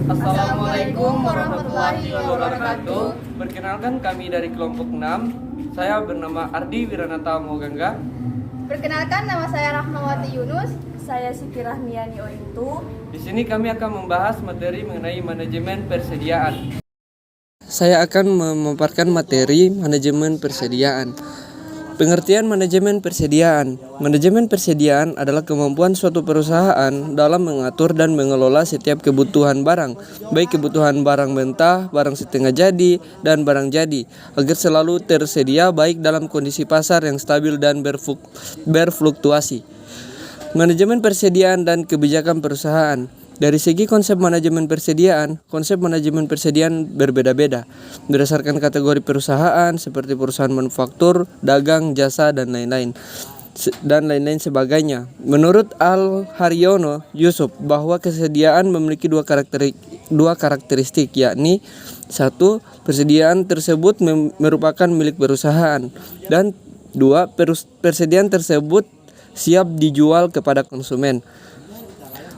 Assalamualaikum warahmatullahi wabarakatuh. Perkenalkan kami dari kelompok 6. Saya bernama Ardi Wiranata Mogangga. Perkenalkan, nama saya Rahmawati Yunus. Saya Siti Rahmiani Ointu. Di sini kami akan membahas materi mengenai manajemen persediaan. Saya akan memaparkan materi manajemen persediaan. Pengertian manajemen persediaan. Manajemen persediaan adalah kemampuan suatu perusahaan dalam mengatur dan mengelola setiap kebutuhan barang, baik kebutuhan barang mentah, barang setengah jadi, dan barang jadi, agar selalu tersedia baik dalam kondisi pasar yang stabil dan berfluktuasi. Manajemen persediaan dan kebijakan perusahaan. Dari segi konsep manajemen persediaan berbeda-beda berdasarkan kategori perusahaan seperti perusahaan manufaktur, dagang, jasa, dan lain-lain sebagainya. Menurut Al Haryono Yusuf, bahwa kesediaan memiliki dua karakteristik, yakni satu, persediaan tersebut merupakan milik perusahaan, dan dua, persediaan tersebut siap dijual kepada konsumen.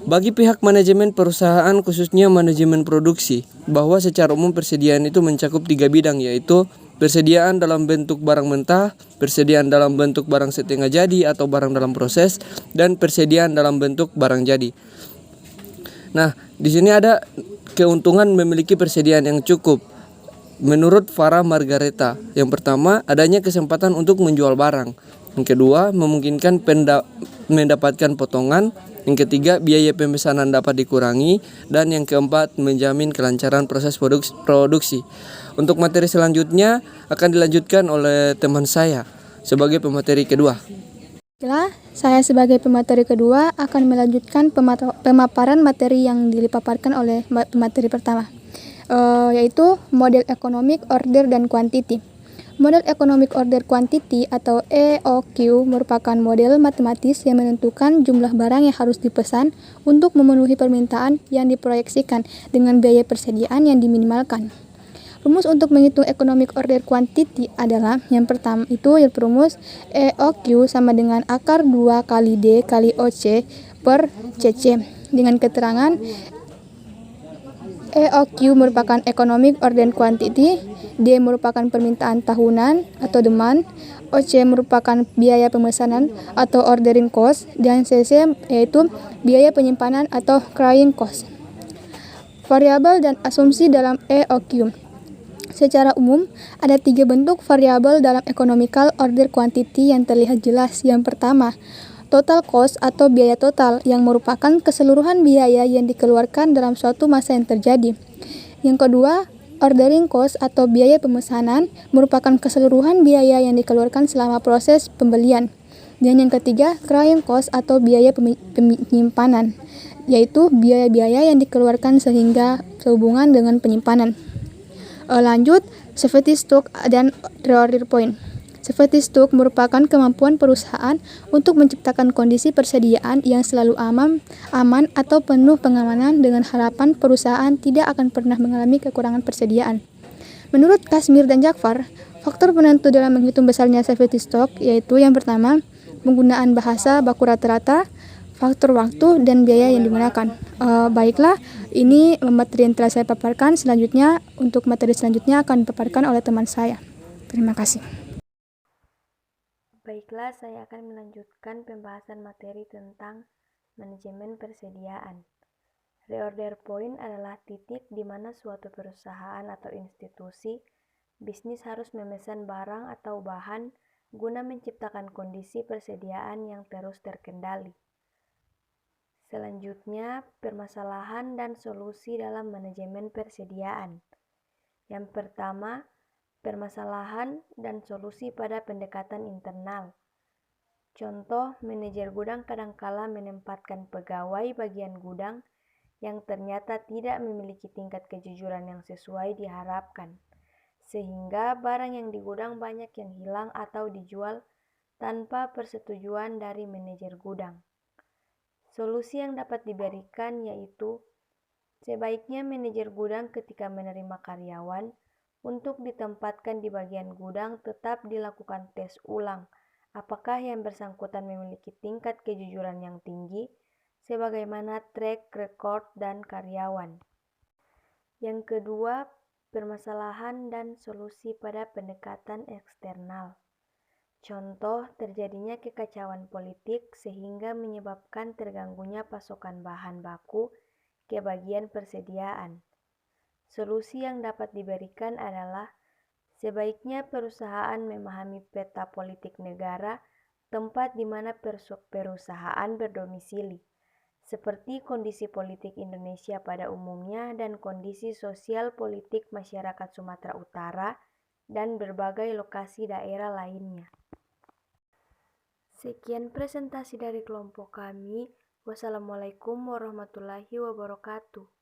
Bagi pihak manajemen perusahaan, khususnya manajemen produksi, bahwa secara umum persediaan itu mencakup 3 bidang, yaitu persediaan dalam bentuk barang mentah, persediaan dalam bentuk barang setengah jadi atau barang dalam proses, dan persediaan dalam bentuk barang jadi. Nah, di sini ada keuntungan memiliki persediaan yang cukup. Menurut Farah Margareta, yang pertama, adanya kesempatan untuk menjual barang. Yang kedua, memungkinkan mendapatkan potongan. Yang ketiga, biaya pemesanan dapat dikurangi. Dan yang keempat, menjamin kelancaran proses produksi. Untuk materi selanjutnya akan dilanjutkan oleh teman saya sebagai pemateri kedua. Saya sebagai pemateri kedua akan melanjutkan pemaparan materi yang dipaparkan oleh pemateri pertama, yaitu model economic order dan quantity. Model Economic Order Quantity atau EOQ merupakan model matematis yang menentukan jumlah barang yang harus dipesan untuk memenuhi permintaan yang diproyeksikan dengan biaya persediaan yang diminimalkan. Rumus untuk menghitung Economic Order Quantity adalah yang pertama itu rumus EOQ sama dengan akar 2 kali D kali OC per CC dengan keterangan EOQ merupakan Economic Order Quantity, D merupakan permintaan tahunan atau demand, OC merupakan biaya pemesanan atau ordering cost, dan CC yaitu biaya penyimpanan atau carrying cost. Variabel dan asumsi dalam EOQ. Secara umum, ada 3 bentuk variabel dalam Economical Order Quantity yang terlihat jelas. Yang pertama, total cost atau biaya total yang merupakan keseluruhan biaya yang dikeluarkan dalam suatu masa yang terjadi. Yang kedua, ordering cost atau biaya pemesanan merupakan keseluruhan biaya yang dikeluarkan selama proses pembelian. Dan yang ketiga, carrying cost atau biaya penyimpanan, yaitu biaya-biaya yang dikeluarkan sehingga sehubungan dengan penyimpanan. Lanjut, safety stock dan reorder point. Safety stock merupakan kemampuan perusahaan untuk menciptakan kondisi persediaan yang selalu aman atau penuh pengamanan dengan harapan perusahaan tidak akan pernah mengalami kekurangan persediaan. Menurut Kasmir dan Jafar, faktor penentu dalam menghitung besarnya safety stock yaitu yang pertama, penggunaan bahasa baku rata-rata, faktor waktu, dan biaya yang digunakan. Baiklah, ini materi yang telah saya paparkan. Selanjutnya, untuk materi selanjutnya akan dipaparkan oleh teman saya. Terima kasih. Baiklah, saya akan melanjutkan pembahasan materi tentang manajemen persediaan. Reorder point adalah titik di mana suatu perusahaan atau institusi bisnis harus memesan barang atau bahan guna menciptakan kondisi persediaan yang terus terkendali. Selanjutnya, permasalahan dan solusi dalam manajemen persediaan. Yang pertama, permasalahan dan solusi pada pendekatan internal. Contoh, manajer gudang kadangkala menempatkan pegawai bagian gudang yang ternyata tidak memiliki tingkat kejujuran yang sesuai diharapkan, sehingga barang yang di gudang banyak yang hilang atau dijual tanpa persetujuan dari manajer gudang. Solusi yang dapat diberikan yaitu, sebaiknya manajer gudang ketika menerima karyawan untuk ditempatkan di bagian gudang tetap dilakukan tes ulang apakah yang bersangkutan memiliki tingkat kejujuran yang tinggi sebagaimana track record dan karyawan. Yang kedua, permasalahan dan solusi pada pendekatan eksternal. Contoh, terjadinya kekacauan politik sehingga menyebabkan terganggunya pasokan bahan baku ke bagian persediaan. Solusi yang dapat diberikan adalah sebaiknya perusahaan memahami peta politik negara tempat di mana perusahaan berdomisili, seperti kondisi politik Indonesia pada umumnya dan kondisi sosial politik masyarakat Sumatera Utara dan berbagai lokasi daerah lainnya. Sekian presentasi dari kelompok kami. Wassalamualaikum warahmatullahi wabarakatuh.